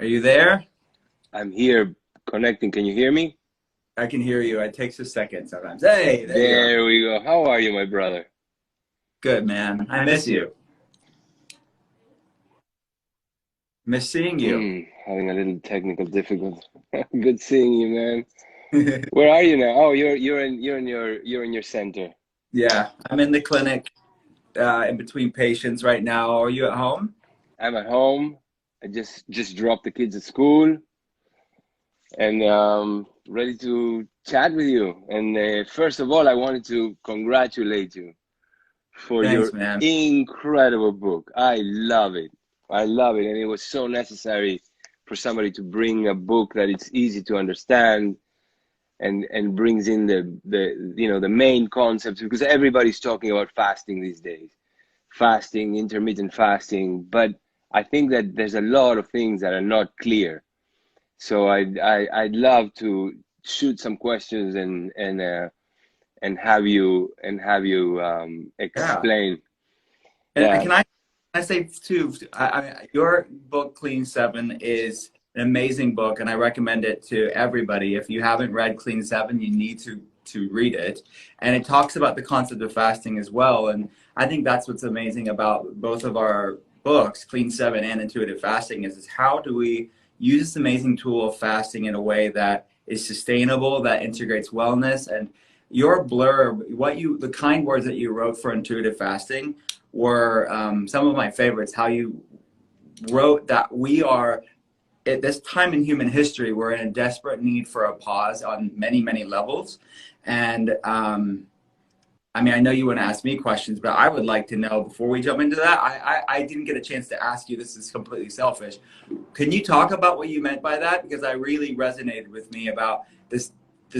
Are you there? I'm here connecting. Can you hear me? I can hear you. It takes a second sometimes. Hey, there you are. There we go. How are you, my brother? Good, man. I miss you. Miss seeing you. Having a little technical difficulty. Good seeing you, man. Where are you now? Oh, you're in your center. Yeah, I'm in the clinic in between patients right now. Are you at home? I'm at home. I just dropped the kids at school and ready to chat with you. And first of all, I wanted to congratulate you for Thanks, your man. incredible book. I love it. I love it. And it was so necessary for somebody to bring a book that it's easy to understand and brings in the main concepts, because everybody's talking about fasting these days. Fasting, intermittent fasting, but I think that there's a lot of things that are not clear. So I'd love to shoot some questions and have you Yeah. explain. And Yeah. can I say too, your book, Clean Seven, is an amazing book, and I recommend it to everybody. If you haven't read Clean Seven, you need to read it. And it talks about the concept of fasting as well. And I think that's what's amazing about both of our books, Clean Seven and Intuitive Fasting, is how do we use this amazing tool of fasting in a way that is sustainable, that integrates wellness. And your blurb, the kind words that you wrote for intuitive fasting were some of my favorites. How you wrote that we are at this time in human history, we're in a desperate need for a pause on many, many levels. And I mean, I know you want to ask me questions, but I would like to know before we jump into that. I didn't get a chance to ask you. This is completely selfish. Can you talk about what you meant by that? Because I really resonated with me about this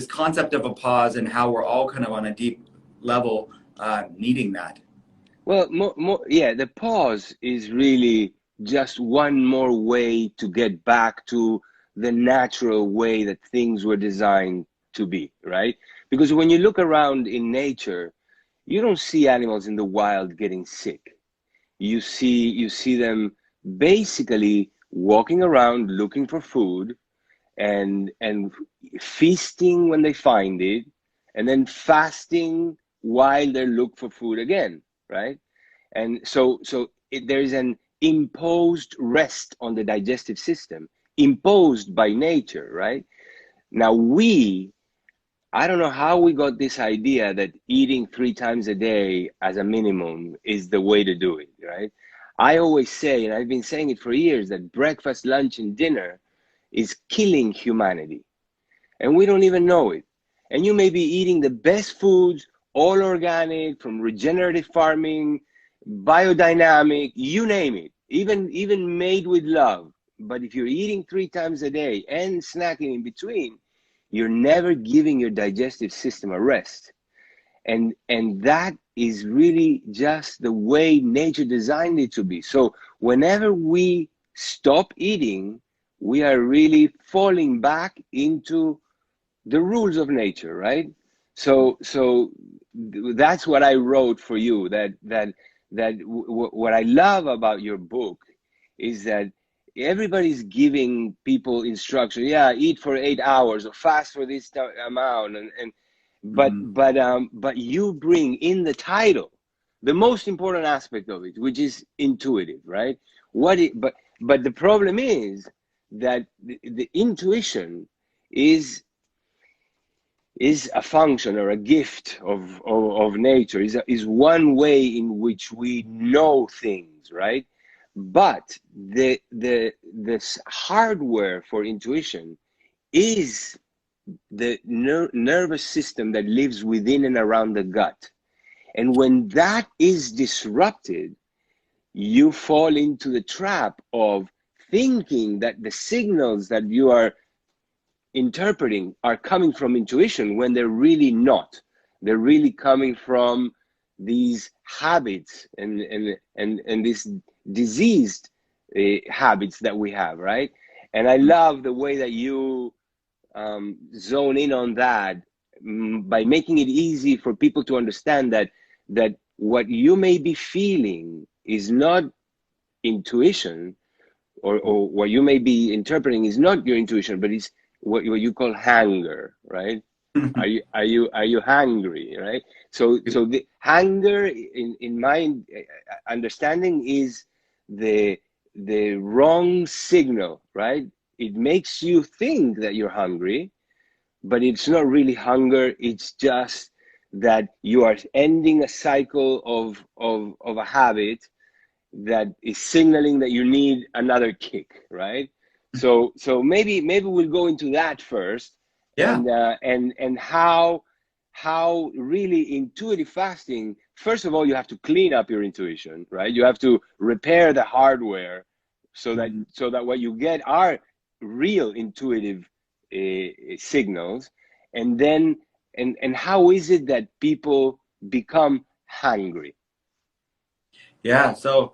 concept of a pause and how we're all kind of on a deep level needing that. Well, yeah, the pause is really just one more way to get back to the natural way that things were designed to be, right? Because when you look around in nature, you don't see animals in the wild getting sick. You see them basically walking around looking for food and feasting when they find it, and then fasting while they look for food again, right? And there is an imposed rest on the digestive system, imposed by nature, right? Now I don't know how we got this idea that eating 3 times a day as a minimum is the way to do it, right? I always say, and I've been saying it for years, that breakfast, lunch, and dinner is killing humanity, and we don't even know it. And you may be eating the best foods, all organic, from regenerative farming, biodynamic, you name it, even made with love. But if you're eating 3 times a day and snacking in between, you're never giving your digestive system a rest. And that is really just the way nature designed it to be. So whenever we stop eating, we are really falling back into the rules of nature, right? So that's what I wrote for you. What I love about your book is that everybody's giving people instruction. Yeah, eat for 8 hours or fast for this amount, and Mm-hmm. but you bring in the title the most important aspect of it, which is intuitive, right? But the problem is that the intuition is a function or a gift of nature, is one way in which we know things, right? But the hardware for intuition is the nervous system that lives within and around the gut. And when that is disrupted, you fall into the trap of thinking that the signals that you are interpreting are coming from intuition when they're really not. They're really coming from these habits and these diseased habits that we have, right? And I love the way that you zone in on that, by making it easy for people to understand that what you may be feeling is not intuition, or what you may be interpreting is not your intuition, but it's what you call hunger, right? Are you hungry, right? So the hunger, in my understanding, is the wrong signal, right? It makes you think that you're hungry, but it's not really hunger. It's just that you are ending a cycle of a habit that is signaling that you need another kick, right? So maybe we'll go into that first, Yeah. and how really intuitive fasting. First of all, you have to clean up your intuition, right? You have to repair the hardware so that what you get are real intuitive signals, and then and how is it that people become hungry? Yeah. So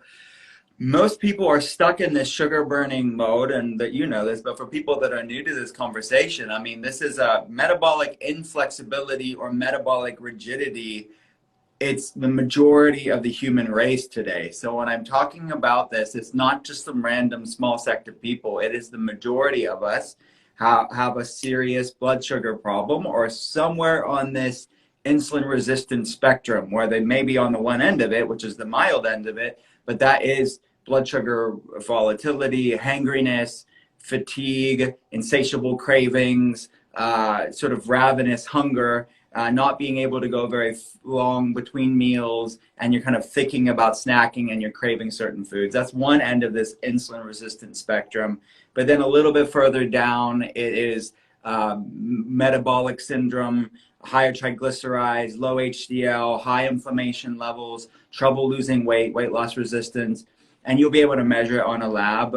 most people are stuck in this sugar burning mode, and that you know this, but for people that are new to this conversation, I mean, this is a metabolic inflexibility or metabolic rigidity. It's the majority of the human race today. So when I'm talking about this, it's not just some random small sect of people. It is the majority of us have a serious blood sugar problem or somewhere on this insulin resistant spectrum where they may be on the one end of it, which is the mild end of it, but that is blood sugar volatility, hangriness, fatigue, insatiable cravings, sort of ravenous hunger, not being able to go very long between meals, and you're kind of thinking about snacking and you're craving certain foods. That's one end of this insulin resistant spectrum. But then a little bit further down, it is metabolic syndrome, higher triglycerides, low HDL, high inflammation levels, trouble losing weight, weight loss resistance. And you'll be able to measure it on a lab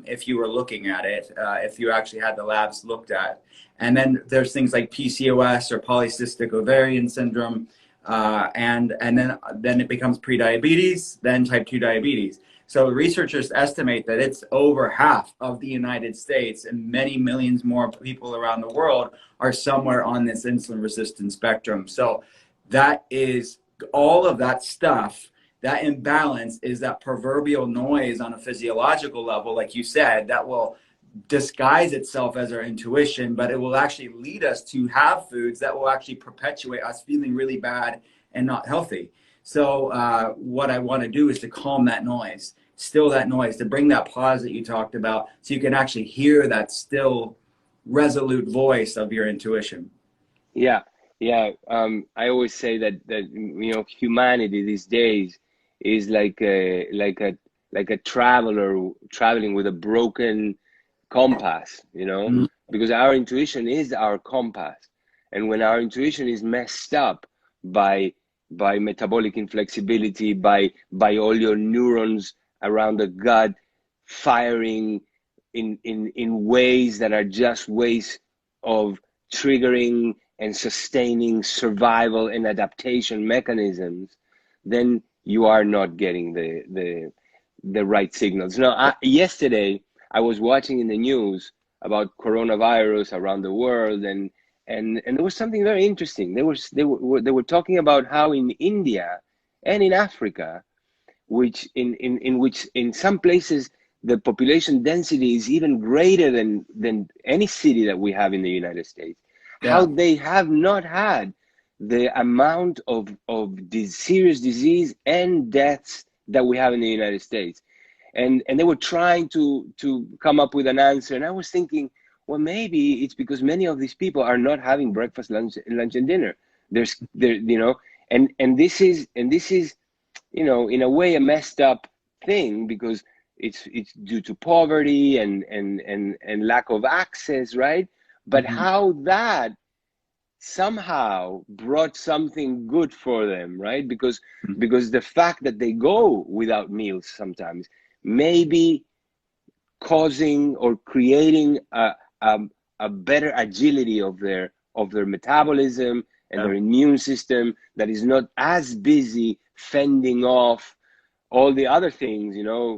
if you were looking at it, if you actually had the labs looked at. And then there's things like PCOS or polycystic ovarian syndrome, and then it becomes prediabetes, then type 2 diabetes. So researchers estimate that it's over half of the United States, and many millions more people around the world are somewhere on this insulin resistant spectrum. So that is all of that stuff. That imbalance is that proverbial noise on a physiological level, like you said, that will disguise itself as our intuition, but it will actually lead us to have foods that will actually perpetuate us feeling really bad and not healthy. So what I want to do is to calm that noise, still that noise, to bring that pause that you talked about, so you can actually hear that still resolute voice of your intuition. Yeah, yeah. I always say that humanity these days is like a traveler traveling with a broken compass, because our intuition is our compass, and when our intuition is messed up by metabolic inflexibility, by all your neurons around the gut firing in ways that are just ways of triggering and sustaining survival and adaptation mechanisms, then you are not getting the right signals. Now, yesterday I was watching in the news about coronavirus around the world, and there was something very interesting. They were talking about how in India and in Africa, which in some places the population density is even greater than any city that we have in the United States, how they have not had the amount of serious disease and deaths that we have in the United States. And they were trying to come up with an answer. And I was thinking, well, maybe it's because many of these people are not having breakfast, lunch and dinner. And this is in a way a messed up thing, because it's due to poverty and lack of access, right? But how that somehow brought something good for them, right? Because the fact that they go without meals sometimes may be causing or creating a better agility of their metabolism and their immune system that is not as busy fending off all the other things,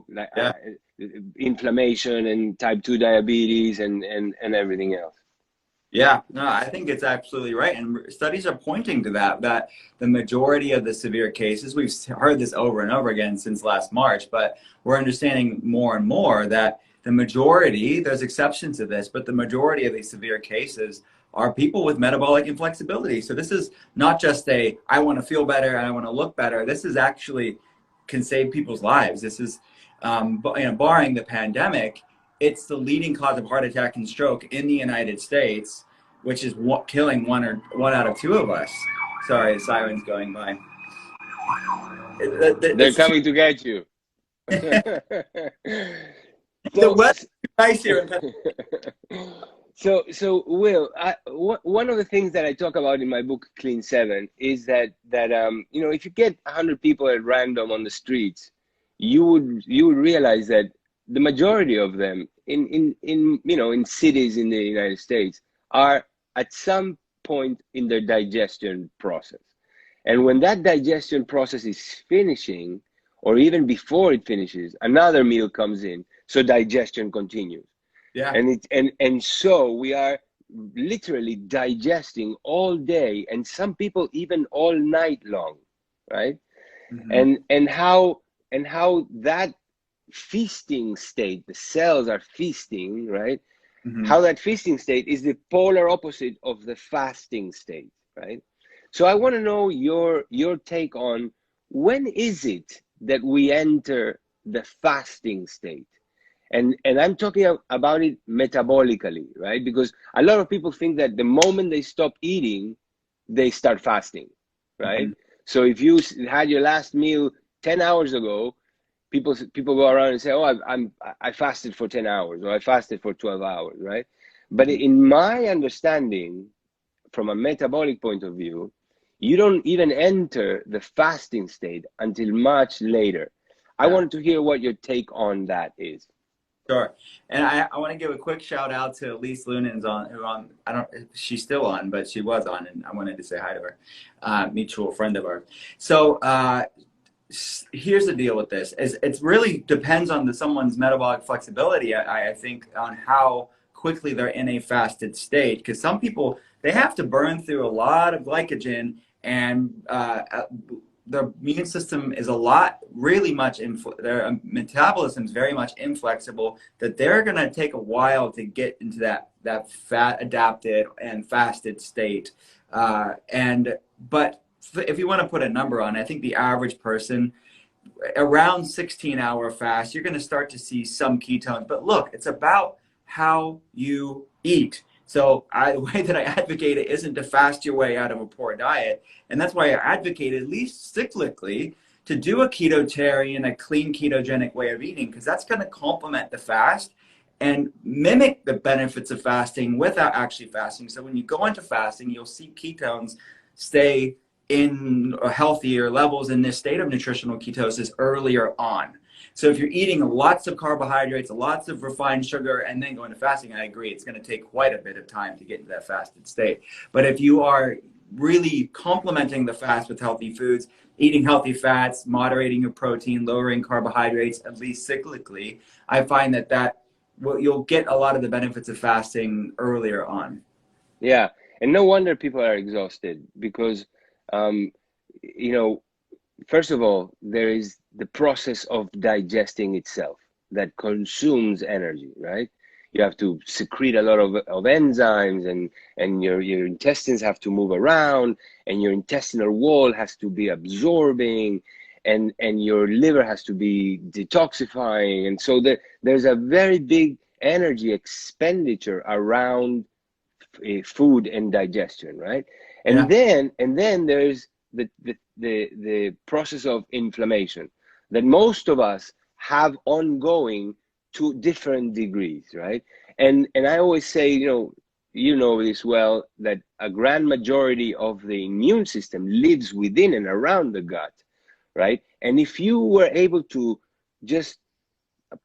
like inflammation and type 2 diabetes and everything else. Yeah, no, I think it's absolutely right. And studies are pointing to that, that the majority of the severe cases, we've heard this over and over again since last March, but we're understanding more and more that the majority, there's exceptions to this, but the majority of these severe cases are people with metabolic inflexibility. So this is not just a, I want to feel better and I want to look better. This is actually can save people's lives. This is, barring the pandemic, it's the leading cause of heart attack and stroke in the United States, which is killing one out of two of us. Sorry, the siren's going by. They're coming to get you. The weather's nice here. So Will, one of the things that I talk about in my book Clean 7 is that if you get 100 people at random on the streets, you would realize that the majority of them in cities in the United States are at some point in their digestion process. And when that digestion process is finishing, or even before it finishes, another meal comes in, so digestion continues. Yeah. And so we are literally digesting all day, and some people even all night long, right? Mm-hmm. And how that feasting state, the cells are feasting, right? Mm-hmm. How that feasting state is the polar opposite of the fasting state, right? So I want to know your take on, when is it that we enter the fasting state? And I'm talking about it metabolically, right? Because a lot of people think that the moment they stop eating, they start fasting, right? Mm-hmm. So if you had your last meal 10 hours ago, people go around and say, oh, I fasted for 10 hours, or I fasted for 12 hours, right? But in my understanding, from a metabolic point of view, you don't even enter the fasting state until much later. I wanted to hear what your take on that is. Sure. And I want to give a quick shout out to Elise Lunen's she's still on, but she was on, and I wanted to say hi to her, mutual friend of ours. So here's the deal with this, is it really depends on someone's metabolic flexibility, I think, on how quickly they're in a fasted state. Because some people, they have to burn through a lot of glycogen, and their immune system is their metabolism is very much inflexible, that they're going to take a while to get into that fat adapted and fasted state. But if you want to put a number on it, I think the average person, around 16-hour fast, you're going to start to see some ketones. But look, it's about how you eat. So the way that I advocate it isn't to fast your way out of a poor diet. And that's why I advocate, at least cyclically, to do a ketotarian, a clean ketogenic way of eating, because that's going to complement the fast and mimic the benefits of fasting without actually fasting. So when you go into fasting, you'll see ketones stay in healthier levels in this state of nutritional ketosis earlier on. So if you're eating lots of carbohydrates, lots of refined sugar, and then going to fasting, I agree, it's going to take quite a bit of time to get into that fasted state. But if you are really complementing the fast with healthy foods, eating healthy fats, moderating your protein, lowering carbohydrates, at least cyclically, I find that you'll get a lot of the benefits of fasting earlier on. Yeah, and no wonder people are exhausted, because first of all, there is the process of digesting itself that consumes energy, right? You have to secrete a lot of enzymes, and your intestines have to move around, and your intestinal wall has to be absorbing, and your liver has to be detoxifying. And so there's a very big energy expenditure around food and digestion, right? And then there's the process of inflammation that most of us have ongoing to different degrees, right? And I always say, you know this well, that a grand majority of the immune system lives within and around the gut, right? And if you were able to just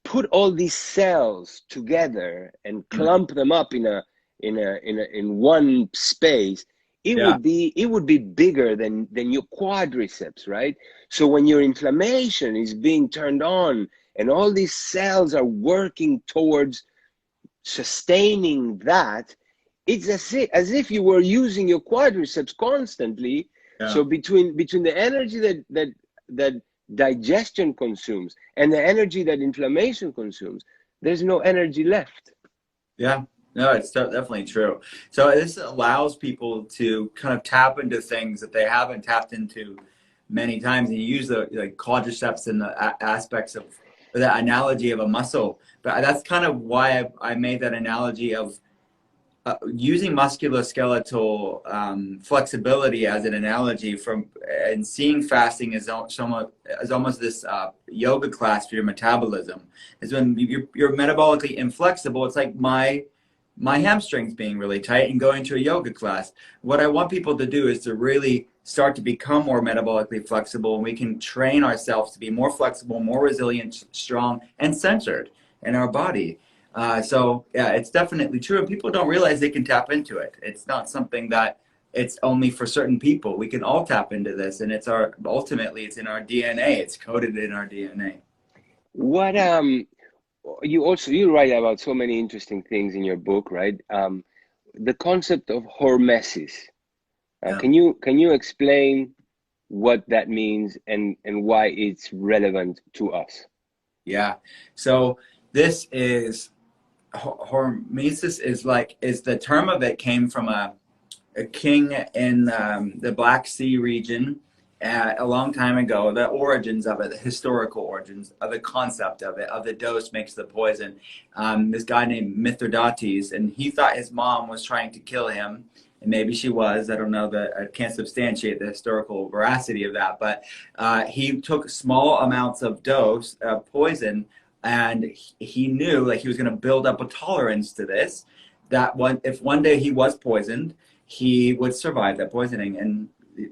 put all these cells together and clump them up in one space, it would be bigger than your quadriceps, right? So when your inflammation is being turned on and all these cells are working towards sustaining that, it's as if you were using your quadriceps constantly. Yeah. So between the energy that digestion consumes and the energy that inflammation consumes, there's no energy left. Yeah, no, it's definitely true. So this allows people to kind of tap into things that they haven't tapped into many times. And you use the like quadriceps and the aspects of the analogy of a muscle. But that's kind of why I made that analogy of using musculoskeletal flexibility as an analogy from and seeing fasting as almost this yoga class for your metabolism. Is when you're metabolically inflexible. It's like my hamstrings being really tight and going to a yoga class. What I want people to do is to really start to become more metabolically flexible, and we can train ourselves to be more flexible, more resilient, strong, and centered in our body. So yeah, it's definitely true. And people don't realize they can tap into it. It's not something that it's only for certain people. We can all tap into this, and ultimately it's in our DNA. It's coded in our DNA. What you write about so many interesting things in your book, right? The concept of hormesis. Yeah. Can you explain what that means and why it's relevant to us? Yeah. So this is hormesis is the term of it came from a king in the Black Sea region a long time ago. The origins of it, the historical origins of the concept of it, of the dose makes the poison. This guy named Mithridates, and he thought his mom was trying to kill him. And maybe she was. I don't know. I can't substantiate the historical veracity of that. But he took small amounts of dose of poison, and he knew like he was going to build up a tolerance to this. That if one day he was poisoned, he would survive that poisoning, and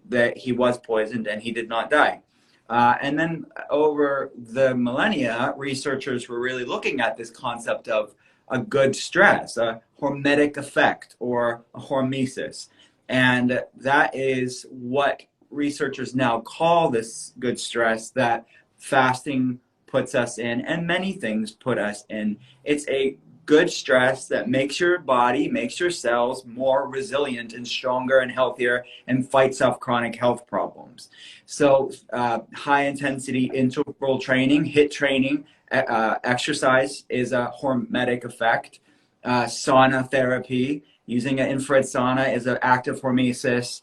that he was poisoned and he did not die. And then over the millennia, researchers were really looking at this concept of a good stress, a hormetic effect, or a hormesis. And that is what researchers now call this good stress that fasting puts us in, and many things put us in. It's a good stress that makes your body, makes your cells more resilient and stronger and healthier, and fights off chronic health problems. So high intensity interval training, HIIT training, exercise is a hormetic effect. Sauna therapy, using an infrared sauna is an act of hormesis.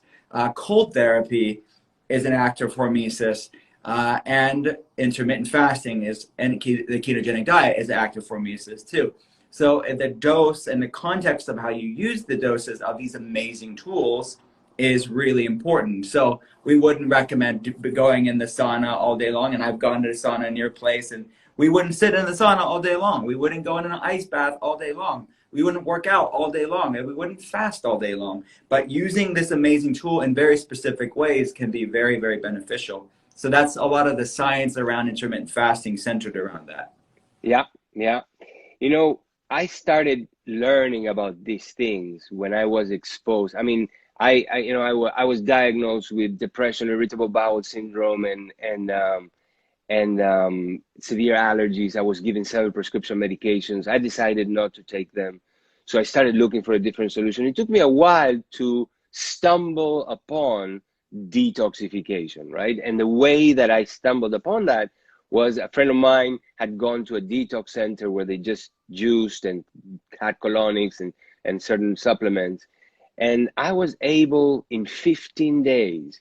Cold therapy is an act of hormesis. And intermittent fasting and the ketogenic diet is an act of hormesis too. So the dose and the context of how you use the doses of these amazing tools is really important. So we wouldn't recommend going in the sauna all day long. And I've gone to the sauna in your place, and we wouldn't sit in the sauna all day long. We wouldn't go in an ice bath all day long. We wouldn't work out all day long, and we wouldn't fast all day long. But using this amazing tool in very specific ways can be very, very beneficial. So that's a lot of the science around intermittent fasting centered around that. Yeah, yeah. You know, I started learning about these things when I was exposed. I mean, I was diagnosed with depression, irritable bowel syndrome, and severe allergies. I was given several prescription medications. I decided not to take them, so I started looking for a different solution. It took me a while to stumble upon detoxification, right? And the way that I stumbled upon that was a friend of mine had gone to a detox center where they just juiced and had colonics and certain supplements. And I was able in 15 days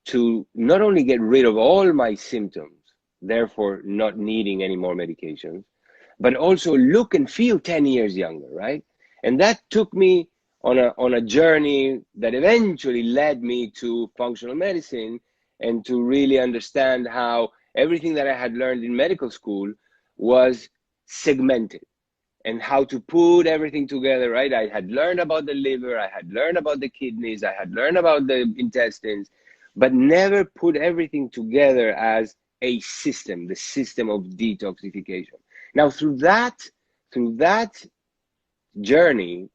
to not only get rid of all my symptoms, therefore not needing any more medications, but also look and feel 10 years younger, right? And that took me on a journey that eventually led me to functional medicine and to really understand how everything that I had learned in medical school was segmented and how to put everything together, right? I had learned about the liver, I had learned about the kidneys, I had learned about the intestines, but never put everything together as a system, the system of detoxification. Now, through that journey,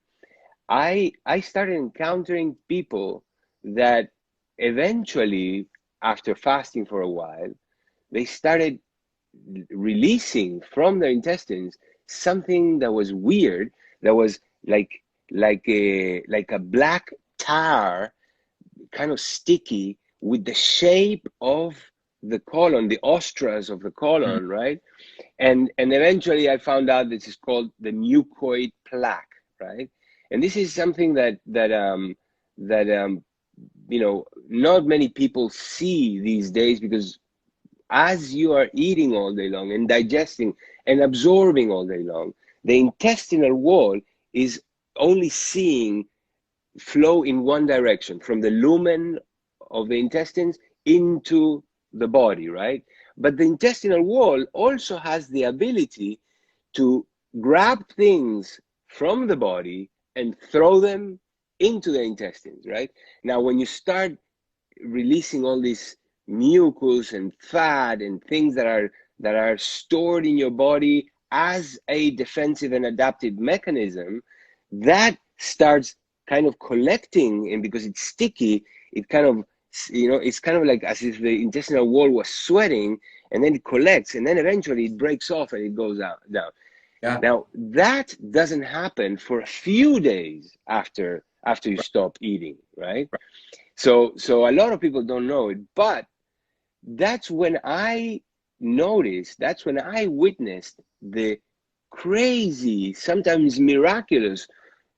I started encountering people that eventually, after fasting for a while, they started releasing from their intestines something that was weird, that was like like a black tar, kind of sticky, with the shape of the colon, the ostras of the colon, right? And eventually I found out this is called the mucoid plaque, right? And this is something that you know, not many people see these days, because as you are eating all day long and digesting and absorbing all day long, the intestinal wall is only seeing flow in one direction, from the lumen of the intestines into the body, right? But the intestinal wall also has the ability to grab things from the body and throw them into the intestines, right? Now, when you start releasing all this mucus and fat and things that are stored in your body as a defensive and adaptive mechanism, that starts kind of collecting, and because it's sticky, it kind of, you know, it's kind of like as if the intestinal wall was sweating, and then it collects, and then eventually it breaks off and it goes down. Yeah. Now that doesn't happen for a few days after you stop eating, right? So a lot of people don't know it, but that's when I noticed, that's when I witnessed the crazy, sometimes miraculous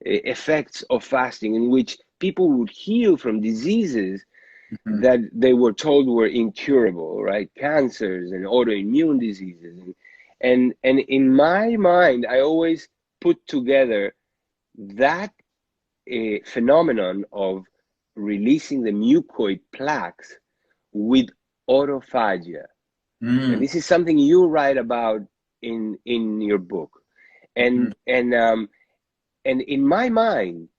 effects of fasting, in which people would heal from diseases that they were told were incurable, right? Cancers and autoimmune diseases. And in my mind, I always put together that phenomenon of releasing the mucoid plaques with autophagia. And this is something you write about in your book. And in my mind,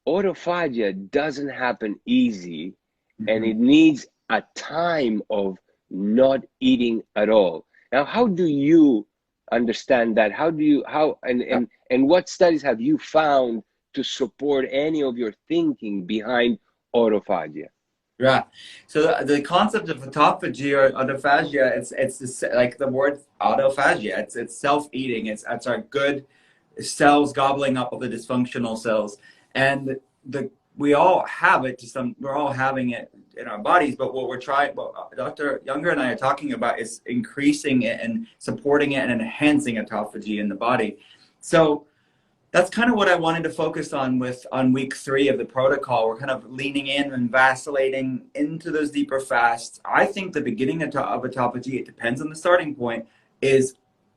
autophagia doesn't happen easy, and it needs a time of not eating at all. Now, how do you understand that? And what studies have you found to support any of your thinking behind autophagia? Yeah. So the concept of autophagy or autophagia, it's like the word autophagia. It's self-eating. It's our good cells gobbling up all the dysfunctional cells, and we all have it to some. We're all having it in our bodies, but what Dr. Junger and I are talking about is increasing it and supporting it and enhancing autophagy in the body. So that's kind of what I wanted to focus on on week 3 of the protocol. We're kind of leaning in and vacillating into those deeper fasts. I think the beginning of autophagy, it depends on the starting point, is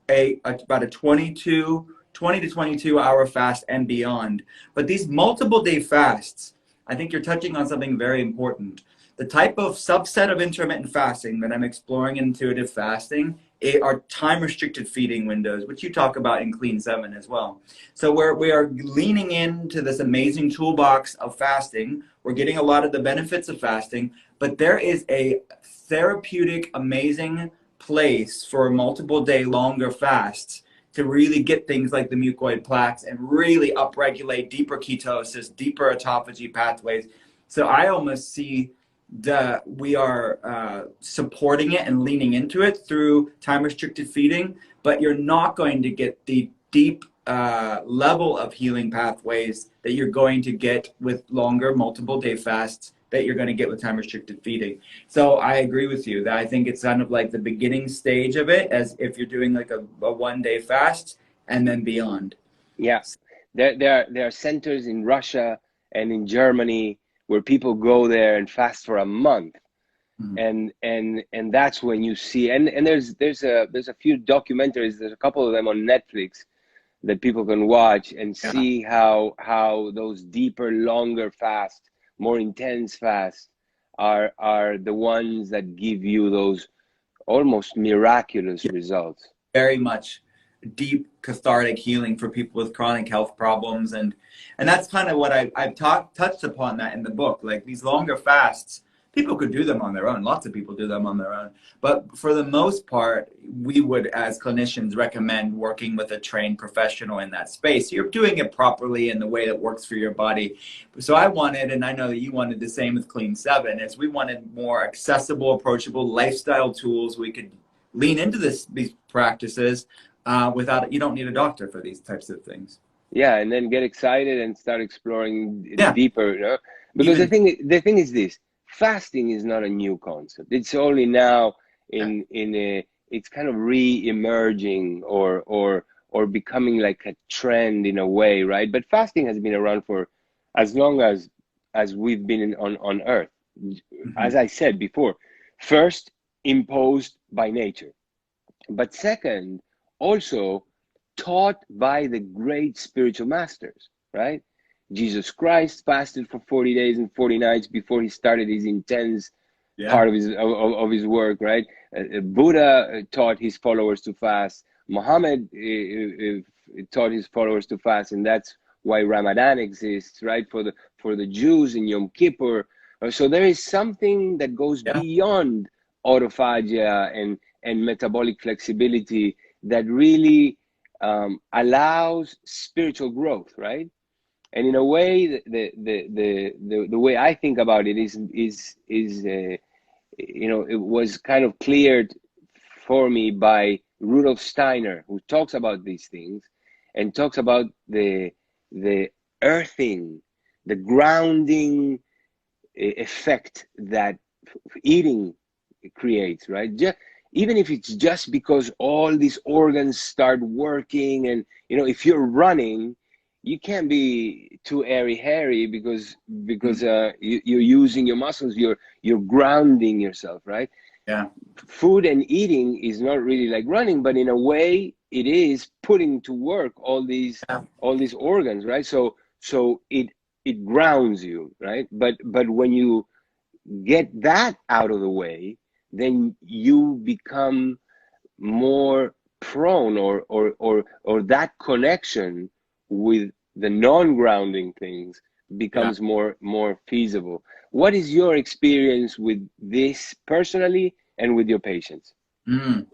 about a 20 to 22 hour fast and beyond. But these multiple day fasts, I think you're touching on something very important. The type of subset of intermittent fasting that I'm exploring in intuitive fasting are time restricted feeding windows, which you talk about in Clean 7 as well. So we are leaning into this amazing toolbox of fasting. We're getting a lot of the benefits of fasting, but there is a therapeutic, amazing place for multiple day longer fasts to really get things like the mucoid plaques and really upregulate deeper ketosis, deeper autophagy pathways. So I almost see that we are supporting it and leaning into it through time-restricted feeding, but you're not going to get the deep level of healing pathways that you're going to get with longer multiple-day fasts that you're going to get with time-restricted feeding. So I agree with you that I think it's kind of like the beginning stage of it, as if you're doing like a one-day fast and then beyond. Yeah, there are centers in Russia and in Germany where people go there and fast for a month, and that's when you see, and there's a few documentaries, there's a couple of them on Netflix that people can watch and see how those deeper, longer fasts, more intense fasts are the ones that give you those almost miraculous results. Very much deep cathartic healing for people with chronic health problems, and that's kind of what I've touched upon that in the book. Like these longer fasts, people could do them on their own. Lots of people do them on their own, but for the most part, we would, as clinicians, recommend working with a trained professional in that space. You're doing it properly in the way that works for your body. So I wanted, and I know that you wanted the same with Clean 7, is we wanted more accessible, approachable lifestyle tools we could lean into these practices without, you don't need a doctor for these types of things. Yeah, and then get excited and start exploring Yeah, deeper, you know? Because even the thing is this: fasting is not a new concept. It's only now yeah, in a it's kind of re-emerging or becoming like a trend in a way, right? But fasting has been around for as long as we've been on Earth. As mhm, I said before, first imposed by nature, but second, also taught by the great spiritual masters, right? Jesus Christ fasted for 40 days and 40 nights before he started his intense yeah, part of his work, right? Buddha taught his followers to fast. Muhammad taught his followers to fast, and that's why Ramadan exists, right? For the Jews in Yom Kippur. So there is something that goes yeah, beyond autophagia and metabolic flexibility that really allows spiritual growth, right? And in a way, the way I think about it is you know, it was kind of cleared for me by Rudolf Steiner, who talks about these things and talks about the earthing, the grounding effect that eating creates, right? Even if it's just because all these organs start working, and you know, if you're running, you can't be too airy hairy because mm, you're using your muscles, you're grounding yourself, right? yeah, Food and eating is not really like running, but in a way it is putting to work yeah, all these organs, right? So it grounds you, right? But when you get that out of the way, then you become more prone, or that connection with the non-grounding things yeah. becomes more feasible. What is your experience with this personally and with your patients? Mm.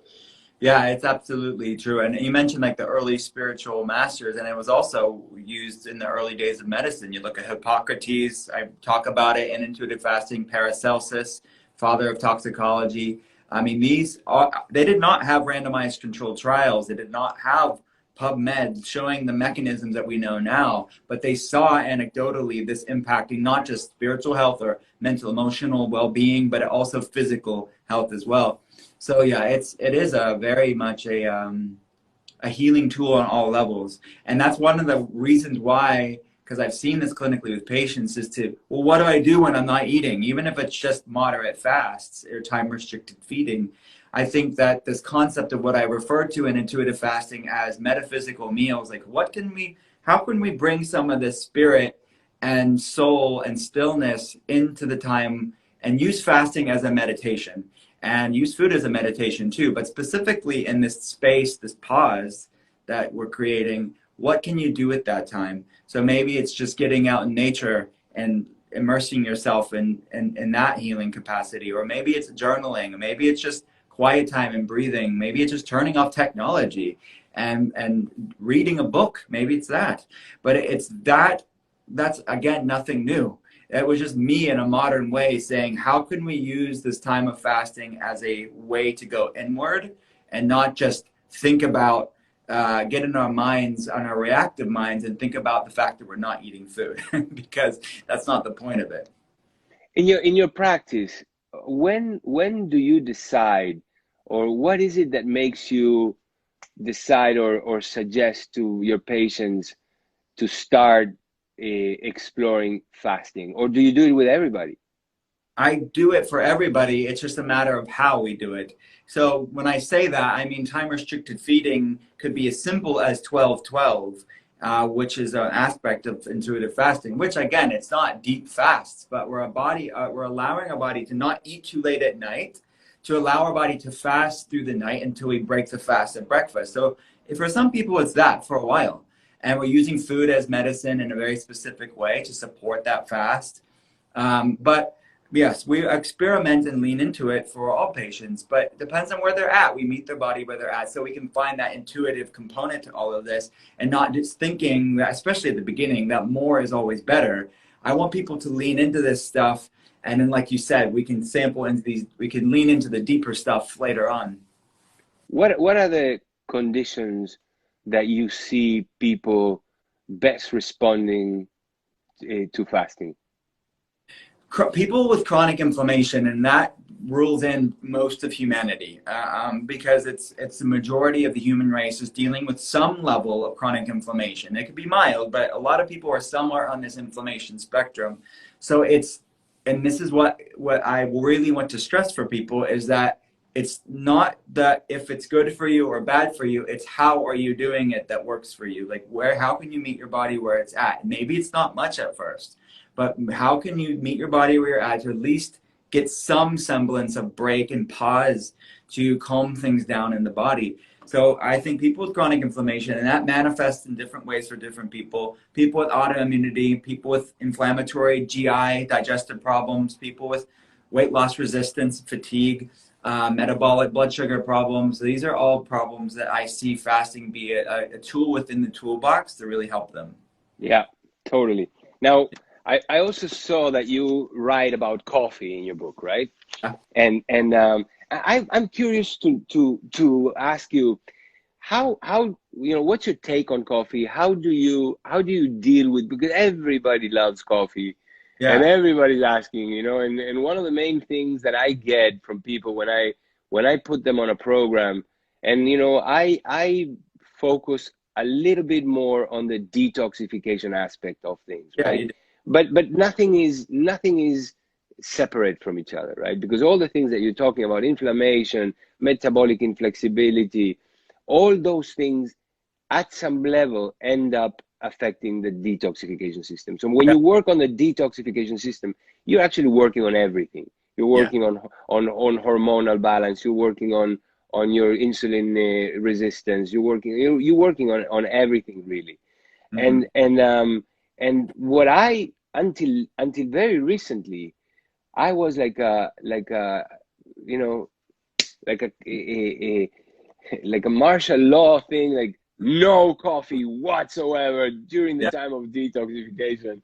Yeah, it's absolutely true. And you mentioned like the early spiritual masters, and it was also used in the early days of medicine. You look at Hippocrates, I talk about it in intuitive fasting, Paracelsus, father of toxicology. I mean, they did not have randomized controlled trials. They did not have PubMed showing the mechanisms that we know now, but they saw anecdotally this impacting not just spiritual health or mental, emotional well-being, but also physical health as well. So yeah, it is a very much a healing tool on all levels, and that's one of the reasons why. Because I've seen this clinically with patients, is to, well, what do I do when I'm not eating, even if it's just moderate fasts or time restricted feeding. I think that this concept of what I refer to in intuitive fasting as metaphysical meals, like how can we bring some of this spirit and soul and stillness into the time and use fasting as a meditation and use food as a meditation too, but specifically in this space, this pause that we're creating, what can you do at that time? So maybe it's just getting out in nature and immersing yourself in that healing capacity, or maybe it's journaling, or maybe it's just quiet time and breathing, maybe it's just turning off technology and reading a book, maybe it's that. But it's that's again nothing new. It was just me in a modern way saying, how can we use this time of fasting as a way to go inward and not just think about, get in our minds, on our reactive minds, and think about the fact that we're not eating food because that's not the point of it. In your practice, when do you decide, or what is it that makes you decide or suggest to your patients to start exploring fasting, or do you do it with everybody? I do it for everybody. It's just a matter of how we do it. So when I say that, I mean time restricted feeding could be as simple as 12-12, which is an aspect of intuitive fasting, which again, it's not deep fasts, but we're allowing our body to not eat too late at night, to allow our body to fast through the night until we break the fast at breakfast. So if for some people, it's that for a while. And we're using food as medicine in a very specific way to support that fast. But yes, we experiment and lean into it for all patients, but it depends on where they're at. We meet their body where they're at so we can find that intuitive component to all of this and not just thinking that, especially at the beginning, that more is always better. I want people to lean into this stuff. And then, like you said, we can sample into these, we can lean into the deeper stuff later on. What are the conditions that you see people best responding to fasting? People with chronic inflammation, and that rules in most of humanity, because it's the majority of the human race is dealing with some level of chronic inflammation. It could be mild, but a lot of people are somewhere on this inflammation spectrum. So and this is what I really want to stress for people, is that it's not that if it's good for you or bad for you, it's how are you doing it that works for you. Like how can you meet your body where it's at? Maybe it's not much at first, but how can you meet your body where you're at to at least get some semblance of break and pause to calm things down in the body? So I think people with chronic inflammation, and that manifests in different ways for different people. People with autoimmunity, people with inflammatory GI, digestive problems, people with weight loss resistance, fatigue, metabolic blood sugar problems. These are all problems that I see fasting be a tool within the toolbox to really help them. Yeah, totally. Now, I also saw that you write about coffee in your book, right? Yeah. And I'm curious to ask you how what's your take on coffee? How do you deal with, because everybody loves coffee, and Yeah. everybody's asking, and one of the main things that I get from people when I put them on a program, and I focus a little bit more on the detoxification aspect of things, Yeah. right? But nothing is separate from each other, right? Because all the things that you're talking about, inflammation, metabolic inflexibility, all those things at some level end up affecting the detoxification system. So when Yeah. you work on the detoxification system, you're actually working on everything. You're Yeah. working on hormonal balance. You're working on your insulin resistance. You're working on everything really. Mm-hmm. And what I, until very recently, I was like a you know like like a martial law thing, like no coffee whatsoever during the Yeah. time of detoxification,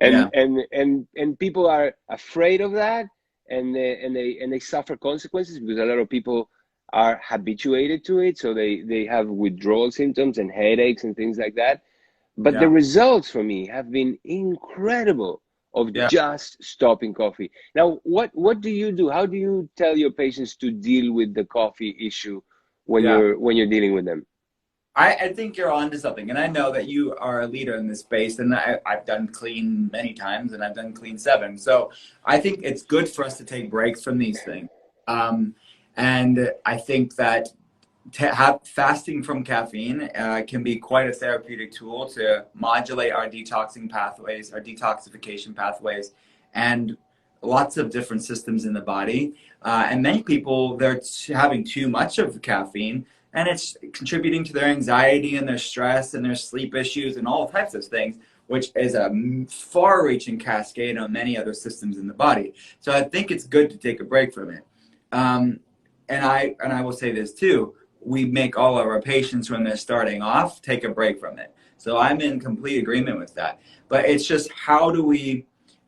Yeah. and people are afraid of that, and they suffer consequences because a lot of people are habituated to it, so they have withdrawal symptoms and headaches and things like that. But the Yeah. results for me have been incredible of Yeah. just stopping coffee. Now, what do you do? How do you tell your patients to deal with the coffee issue when Yeah. you're dealing with them? I think you're onto something, and I know that you are a leader in this space, and I've done clean many times, and I've done clean 7. So I think it's good for us to take breaks from these things. And I think that fasting from caffeine can be quite a therapeutic tool to modulate our detoxing pathways, our detoxification pathways, and lots of different systems in the body. And many people, they're having too much of caffeine, and it's contributing to their anxiety and their stress and their sleep issues and all types of things, which is a far-reaching cascade on many other systems in the body. So I think it's good to take a break from it. And I will say this too: we make all of our patients, when they're starting off, take a break from it. So I'm in complete agreement with that. But it's just how do we?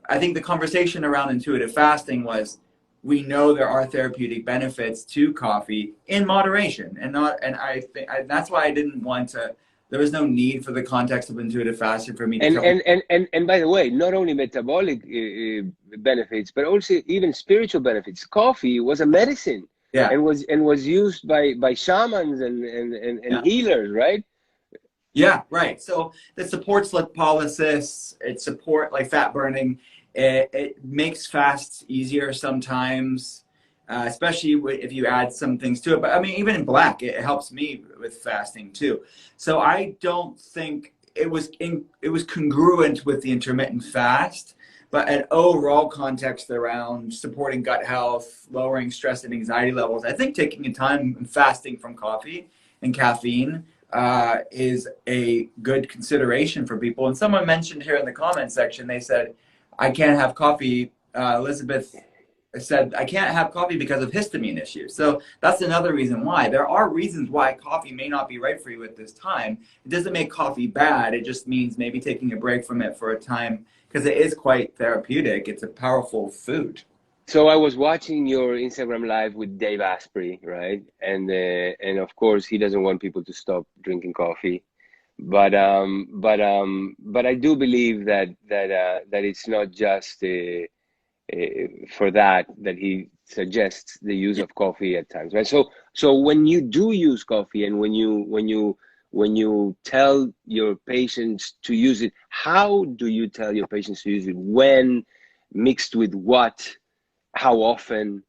I think the conversation around intuitive fasting was, we know there are therapeutic benefits to coffee in moderation, and not. And I think that's why I didn't want to. There was no need for the context of intuitive fasting for me to And tell people. and by the way, not only metabolic benefits, but also even spiritual benefits. Coffee was a medicine, Yeah. and was used by shamans and Yeah. healers, right? Yeah, right. So it supports lipolysis, it support like fat burning. It makes fasts easier sometimes, especially if you add some things to it. But I mean, even in black, it helps me with fasting too. So I don't think it was congruent with the intermittent fast, but an overall context around supporting gut health, lowering stress and anxiety levels. I think taking a time and fasting from coffee and caffeine is a good consideration for people. And someone mentioned here in the comment section, they said, I can't have coffee. Elizabeth said, I can't have coffee because of histamine issues. So that's another reason why. There are reasons why coffee may not be right for you at this time. It doesn't make coffee bad. It just means maybe taking a break from it for a time, because it is quite therapeutic. It's a powerful food. So I was watching your Instagram live with Dave Asprey, right? And of course he doesn't want people to stop drinking coffee, But I do believe that it's not just for that he suggests the use of coffee at times, right? So when you do use coffee, and when you tell your patients to use it, how do you tell your patients to use it? When, mixed with what, how often?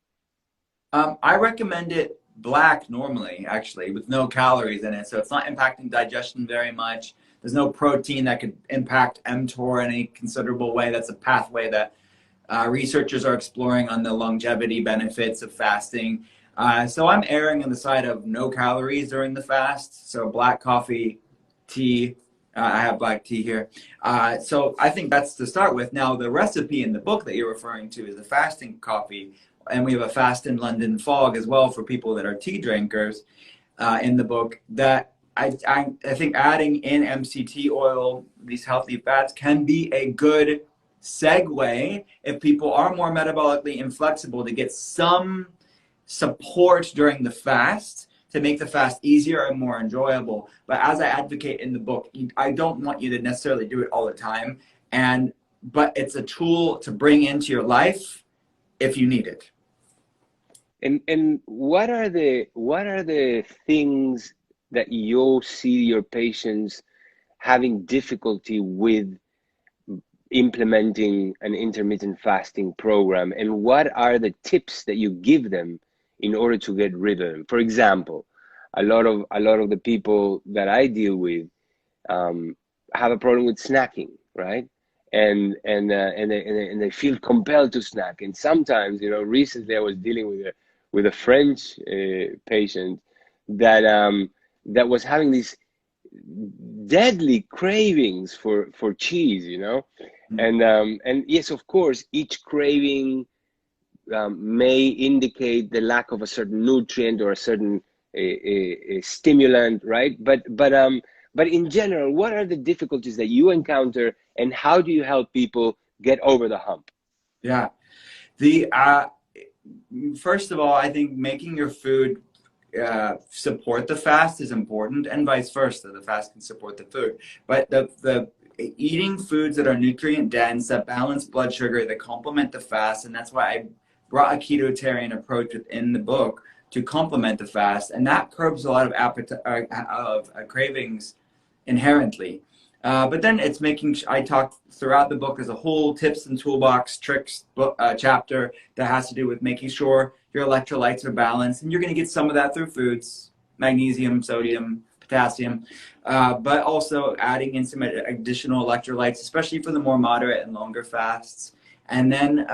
I recommend it black normally, actually, with no calories in it. So it's not impacting digestion very much. There's no protein that could impact mTOR in any considerable way. That's a pathway that researchers are exploring on the longevity benefits of fasting. So I'm erring on the side of no calories during the fast. So black coffee, tea. I have black tea here. So I think that's to start with. Now, the recipe in the book that you're referring to is a fasting coffee. And we have a fast in London fog as well for people that are tea drinkers in the book. That I think adding in MCT oil, these healthy fats, can be a good segue if people are more metabolically inflexible to get some support during the fast to make the fast easier and more enjoyable. But as I advocate in the book, I don't want you to necessarily do it all the time. But it's a tool to bring into your life if you need it. And what are the things that you see your patients having difficulty with implementing an intermittent fasting program, and what are the tips that you give them in order to get rid of them? For example, a lot of the people that I deal with have a problem with snacking, right? And they feel compelled to snack. And sometimes, recently I was dealing with a French patient that was having these deadly cravings for cheese, and yes, of course, each craving may indicate the lack of a certain nutrient or a certain a stimulant, right? But in general, what are the difficulties that you encounter, and how do you help people get over the hump? Yeah. First of all, I think making your food support the fast is important, and vice versa. The fast can support the food. But the eating foods that are nutrient dense, that balance blood sugar, that complement the fast, and that's why I brought a ketotarian approach within the book to complement the fast, and that curbs a lot of cravings inherently. But then it's I talk throughout the book as a whole tips and toolbox tricks book, chapter that has to do with making sure your electrolytes are balanced. And you're going to get some of that through foods, magnesium, sodium, potassium, but also adding in some additional electrolytes, especially for the more moderate and longer fasts. And then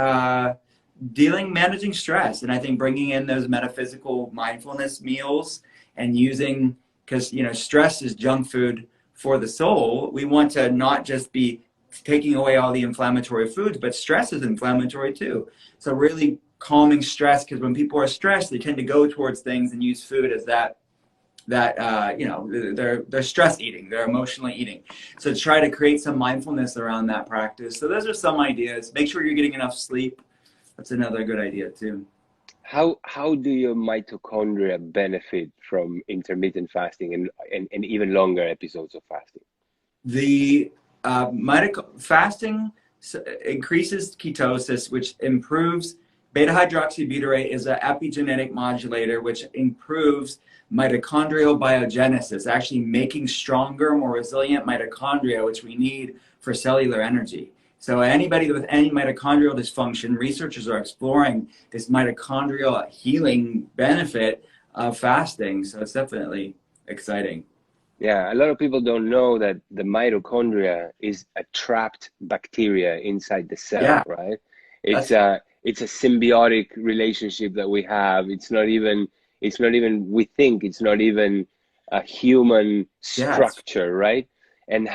managing stress. And I think bringing in those metaphysical mindfulness meals and using, because, stress is junk food for the soul. We want to not just be taking away all the inflammatory foods, but stress is inflammatory too. So really calming stress, because when people are stressed, they tend to go towards things and use food as they're stress eating, they're emotionally eating. So try to create some mindfulness around that practice. So those are some ideas. Make sure you're getting enough sleep. That's another good idea too. How do your mitochondria benefit from intermittent fasting and even longer episodes of fasting? The fasting increases ketosis, which improves beta hydroxybutyrate is an epigenetic modulator, which improves mitochondrial biogenesis, actually making stronger, more resilient mitochondria, which we need for cellular energy. So anybody with any mitochondrial dysfunction, researchers are exploring this mitochondrial healing benefit of fasting. So it's definitely exciting. Yeah, a lot of people don't know that the mitochondria is a trapped bacteria inside the cell, right? It's a symbiotic relationship that we have. It's not even we think it's not even a human structure, right? And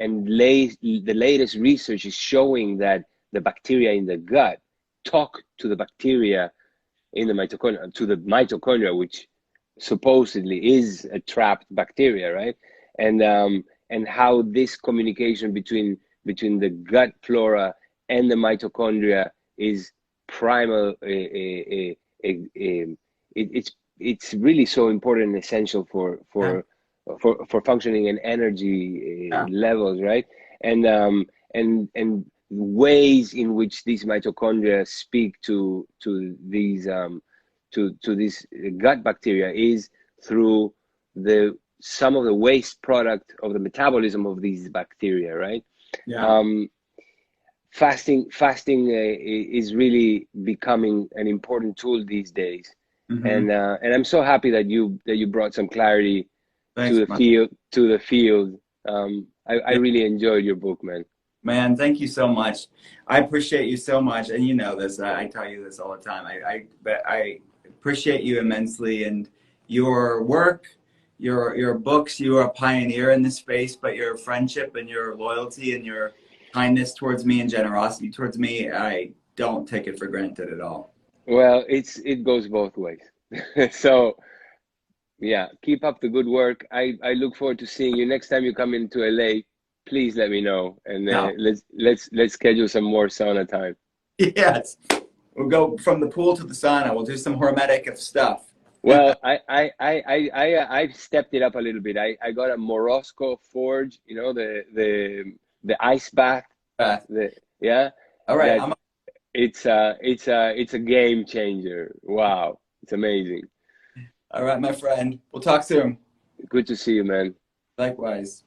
the latest research is showing that the bacteria in the gut talk to the bacteria in the mitochondria, which supposedly is a trapped bacteria, right? And how this communication between the gut flora and the mitochondria is primal. It's really so important and essential for for functioning and energy Yeah. levels, right? And ways in which these mitochondria speak to these to this gut bacteria is through the some of the waste product of the metabolism of these bacteria, right? Yeah. Um, fasting is really becoming an important tool these days, Hmm. and I'm so happy that you brought some clarity Thanks, man. to the field. I really enjoyed your book, man. Man, thank you so much. I appreciate you so much, and you know this. I tell you this all the time. But I appreciate you immensely, and your work, your books. You are a pioneer in this space, but your friendship and your loyalty and your kindness towards me and generosity towards me, I don't take it for granted at all. Well, it goes both ways. So yeah, keep up the good work. I look forward to seeing you next time you come into LA. Please let me know, and No, let's schedule some more sauna time. yes, we'll go from the pool to the sauna. We'll do some hormetic stuff. Well, I've stepped it up a little bit. I got a Morosco Forge, you know, the ice bath. Beth. Yeah, All right, that it's a game changer. Wow, it's amazing. all right, my friend. We'll talk soon. Good to see you, man. Likewise.